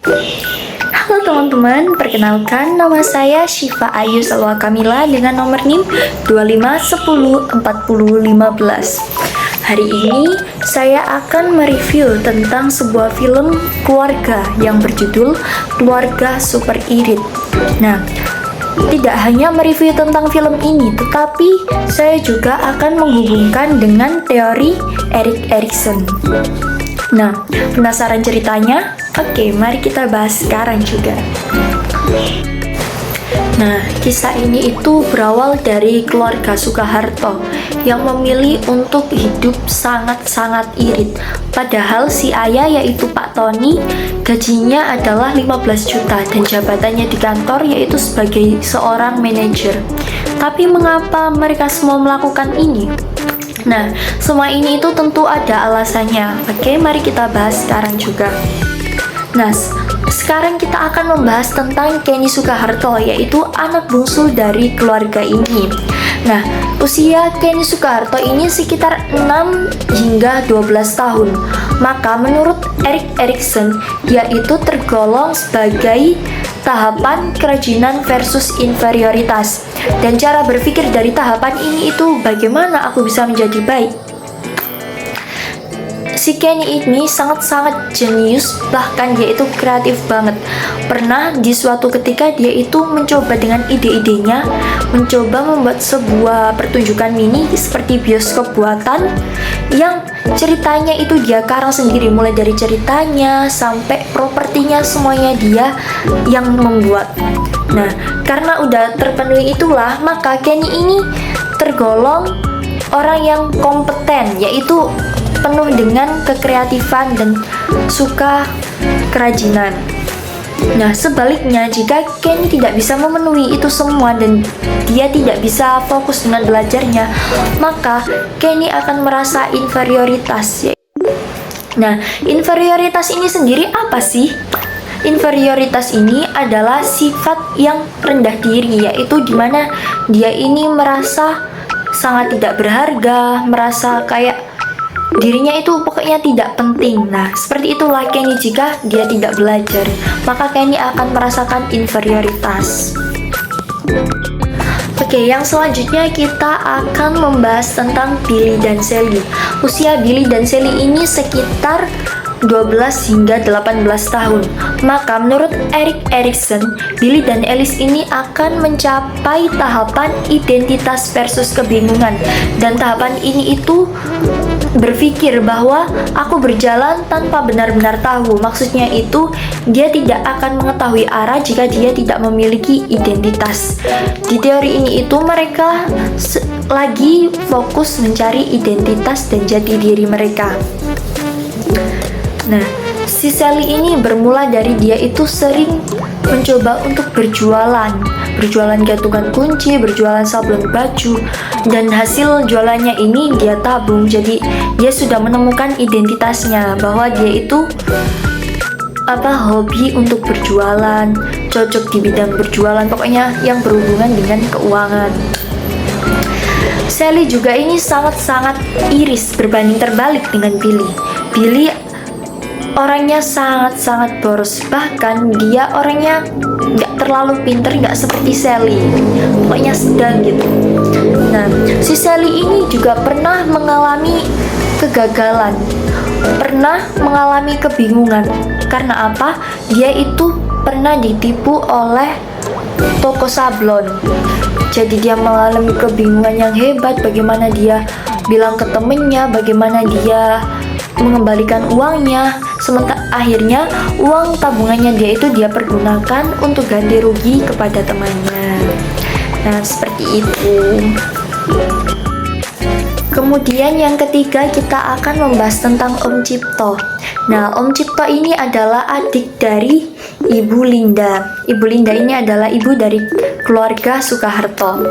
Halo teman-teman, perkenalkan nama saya Syifa Ayu Salwa Kamila dengan nomor NIM 25104015. Hari ini saya akan mereview tentang sebuah film keluarga yang berjudul Keluarga Super Irit. Nah, tidak hanya mereview tentang film ini, tetapi saya juga akan menghubungkan dengan teori Erik Erikson. Nah, penasaran ceritanya? Oke, mari kita bahas sekarang juga. Nah, kisah ini itu berawal dari keluarga Soeharto yang memilih untuk hidup sangat-sangat irit. Padahal si ayah yaitu Pak Tony gajinya adalah 15 juta dan jabatannya di kantor yaitu sebagai seorang manajer. Tapi mengapa mereka semua melakukan ini? Nah, semua ini itu tentu ada alasannya. Oke, mari kita bahas sekarang juga. Nah, sekarang kita akan membahas tentang Kenny Soeharto, yaitu anak bungsu dari keluarga ini. Nah, usia Kenny Soeharto ini sekitar 6 hingga 12 tahun. Maka menurut Erik Erikson, dia itu tergolong sebagai tahapan kerajinan versus inferioritas. Dan cara berpikir dari tahapan ini itu bagaimana aku bisa menjadi baik. Si Kenny ini sangat-sangat jenius, bahkan dia itu kreatif banget. Pernah di suatu ketika dia itu mencoba dengan ide-idenya, mencoba membuat sebuah pertunjukan mini seperti bioskop buatan yang ceritanya itu dia karang sendiri, mulai dari ceritanya sampai propertinya semuanya dia yang membuat. Nah, karena udah terpenuhi itulah, maka Kenny ini tergolong orang yang kompeten, yaitu penuh dengan kekreatifan dan suka kerajinan. Nah, sebaliknya jika Kenny tidak bisa memenuhi itu semua dan dia tidak bisa fokus dengan belajarnya, maka Kenny akan merasa inferioritas. Nah, inferioritas ini sendiri apa sih? Inferioritas ini adalah sifat yang rendah diri, yaitu dimana dia ini merasa sangat tidak berharga, merasa kayak dirinya itu pokoknya tidak penting. Nah, seperti itulah Kenny jika dia tidak belajar, maka Kenny akan merasakan inferioritas. Oke, yang selanjutnya kita akan membahas tentang Billy dan Sally. Usia Billy dan Sally ini sekitar 12 hingga 18 tahun. Maka menurut Erik Erikson, Billy dan Alice ini akan mencapai tahapan identitas versus kebingungan. Dan tahapan ini itu berpikir bahwa aku berjalan tanpa benar-benar tahu. Maksudnya itu dia tidak akan mengetahui arah jika dia tidak memiliki identitas. Di teori ini itu mereka lagi fokus mencari identitas dan jati diri mereka. Nah, si Sally ini bermula dari dia itu sering mencoba untuk berjualan gantungan kunci, berjualan sablon baju, dan hasil jualannya ini dia tabung. Jadi dia sudah menemukan identitasnya bahwa dia itu hobi untuk berjualan, cocok di bidang berjualan, pokoknya yang berhubungan dengan keuangan. Sally juga ini sangat-sangat iris berbanding terbalik dengan Billy. Billy orangnya sangat-sangat boros, bahkan dia orangnya nggak terlalu pinter, nggak seperti Sally, pokoknya sedang gitu. Nah, si Sally ini juga pernah mengalami kegagalan, pernah mengalami kebingungan. Karena apa? Dia itu pernah ditipu oleh toko sablon. Jadi dia mengalami kebingungan yang hebat, bagaimana dia bilang ke temennya, bagaimana dia mengembalikan uangnya. Sementara akhirnya uang tabungannya dia itu dia pergunakan untuk ganti rugi kepada temannya. Nah, seperti itu. Kemudian yang ketiga kita akan membahas tentang Om Cipto. Nah, Om Cipto ini adalah adik dari Ibu Linda. Ibu Linda ini adalah ibu dari keluarga Soeharto.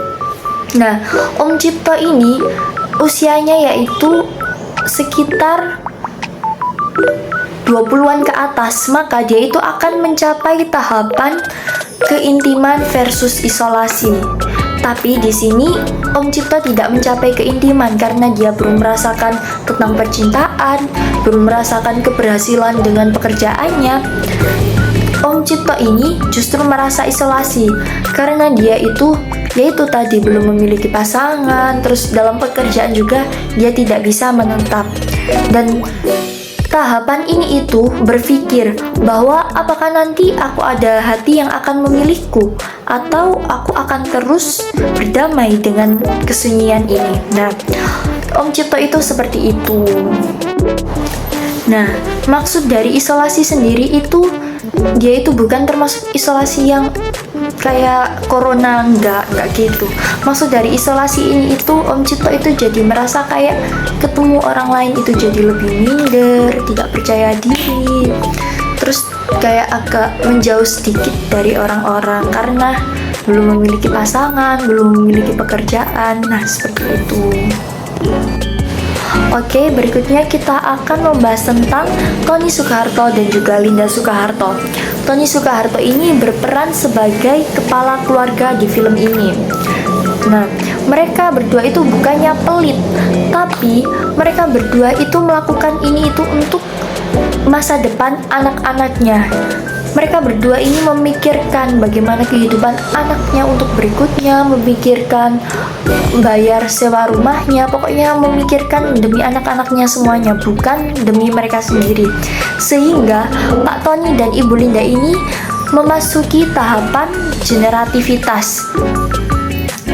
Nah, Om Cipto ini usianya yaitu sekitar 20-an ke atas, maka dia itu akan mencapai tahapan keintiman versus isolasi. Tapi di sini Om Cipto tidak mencapai keintiman karena dia belum merasakan tentang percintaan, belum merasakan keberhasilan dengan pekerjaannya. Om Cipto ini justru merasa isolasi karena dia itu yaitu tadi belum memiliki pasangan, terus dalam pekerjaan juga dia tidak bisa menetap. Dan tahapan ini itu berpikir bahwa apakah nanti aku ada hati yang akan memilihku atau aku akan terus berdamai dengan kesunyian ini. Nah, Om Cipto itu seperti itu. Nah, maksud dari isolasi sendiri itu dia itu bukan termasuk isolasi yang kayak corona, enggak gitu. Maksud dari isolasi ini itu Om Cipto itu jadi merasa kayak ketemu orang lain itu jadi lebih minder, tidak percaya diri, terus kayak agak menjauh sedikit dari orang-orang karena belum memiliki pasangan, belum memiliki pekerjaan. Nah, seperti itu. Oke, berikutnya kita akan membahas tentang Tony Soeharto dan juga Linda Soeharto. Tony Soeharto ini berperan sebagai kepala keluarga di film ini. Nah, mereka berdua itu bukannya pelit, tapi mereka berdua itu melakukan ini itu untuk masa depan anak-anaknya. Mereka berdua ini memikirkan bagaimana kehidupan anaknya untuk berikutnya, memikirkan bayar sewa rumahnya, pokoknya memikirkan demi anak-anaknya semuanya, bukan demi mereka sendiri. Sehingga Pak Tony dan Ibu Linda ini memasuki tahapan generativitas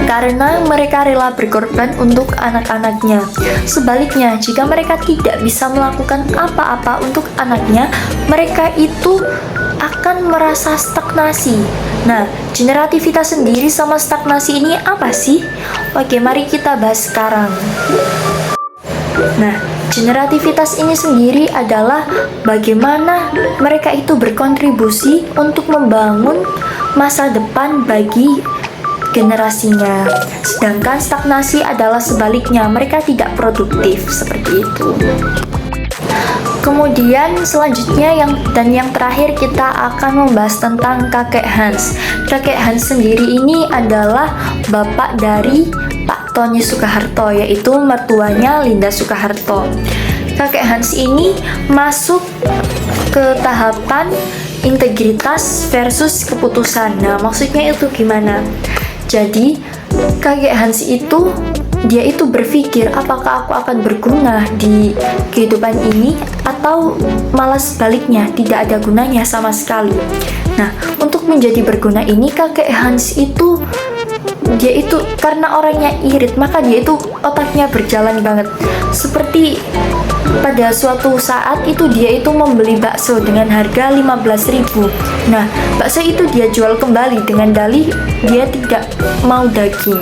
karena mereka rela berkorban untuk anak-anaknya. Sebaliknya, jika mereka tidak bisa melakukan apa-apa untuk anaknya, mereka itu akan merasa stagnasi. Nah, generativitas sendiri sama stagnasi ini apa sih? Oke, mari kita bahas sekarang. Nah, generativitas ini sendiri adalah bagaimana mereka itu berkontribusi untuk membangun masa depan bagi generasinya. Sedangkan stagnasi adalah sebaliknya, mereka tidak produktif, seperti itu. Kemudian selanjutnya yang terakhir kita akan membahas tentang kakek Hans. Kakek Hans sendiri ini adalah bapak dari Pak Tony Soeharto, yaitu mertuanya Linda Soeharto. Kakek Hans ini masuk ke tahapan integritas versus keputusan. Nah, maksudnya itu gimana? Jadi, kakek Hans itu dia itu berpikir apakah aku akan berguna di kehidupan ini atau malah sebaliknya tidak ada gunanya sama sekali. Nah, untuk menjadi berguna ini kakek Hans itu dia itu karena orangnya irit, maka dia itu otaknya berjalan banget. Seperti pada suatu saat itu dia itu membeli bakso dengan harga 15.000. Nah, bakso itu dia jual kembali dengan dalih dia tidak mau daging.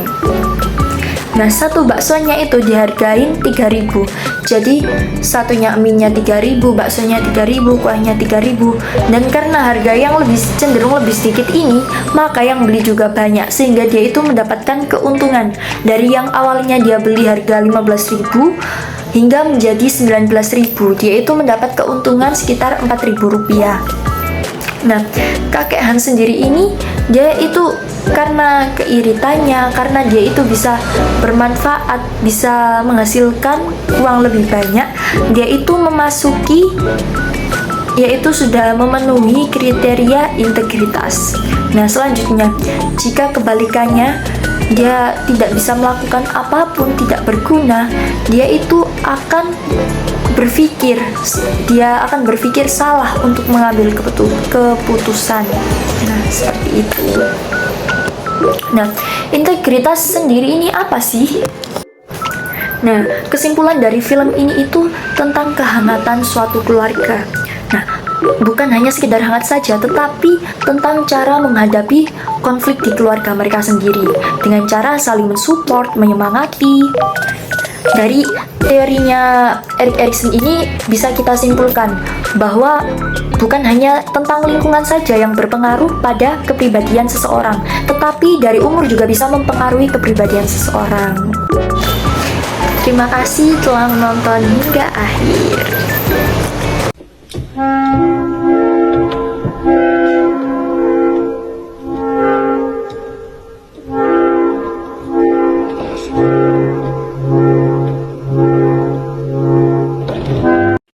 Nah, satu baksonya itu dihargain 3.000. Jadi satunya mie-nya 3.000, baksonya 3.000, kuahnya 3.000. Dan karena harga yang cenderung lebih sedikit ini, maka yang beli juga banyak, sehingga dia itu mendapatkan keuntungan. Dari yang awalnya dia beli harga 15.000 hingga menjadi 19.000, dia itu mendapat keuntungan sekitar 4.000 rupiah. Nah, kakek Hans sendiri ini dia itu karena keiritannya, karena dia itu bisa bermanfaat, bisa menghasilkan uang lebih banyak, dia itu memasuki yaitu sudah memenuhi kriteria integritas. Nah, selanjutnya jika kebalikannya dia tidak bisa melakukan apapun, tidak berguna, dia itu akan berpikir salah untuk mengambil keputusan. Nah, seperti itu. Nah, integritas sendiri ini apa sih? Nah, kesimpulan dari film ini itu tentang kehangatan suatu keluarga. Nah, bukan hanya sekedar hangat saja, tetapi tentang cara menghadapi konflik di keluarga mereka sendiri dengan cara saling mensupport, menyemangati. Dari teorinya Erik Erikson ini bisa kita simpulkan bahwa bukan hanya tentang lingkungan saja yang berpengaruh pada kepribadian seseorang, tetapi dari umur juga bisa mempengaruhi kepribadian seseorang. Terima kasih telah menonton hingga akhir.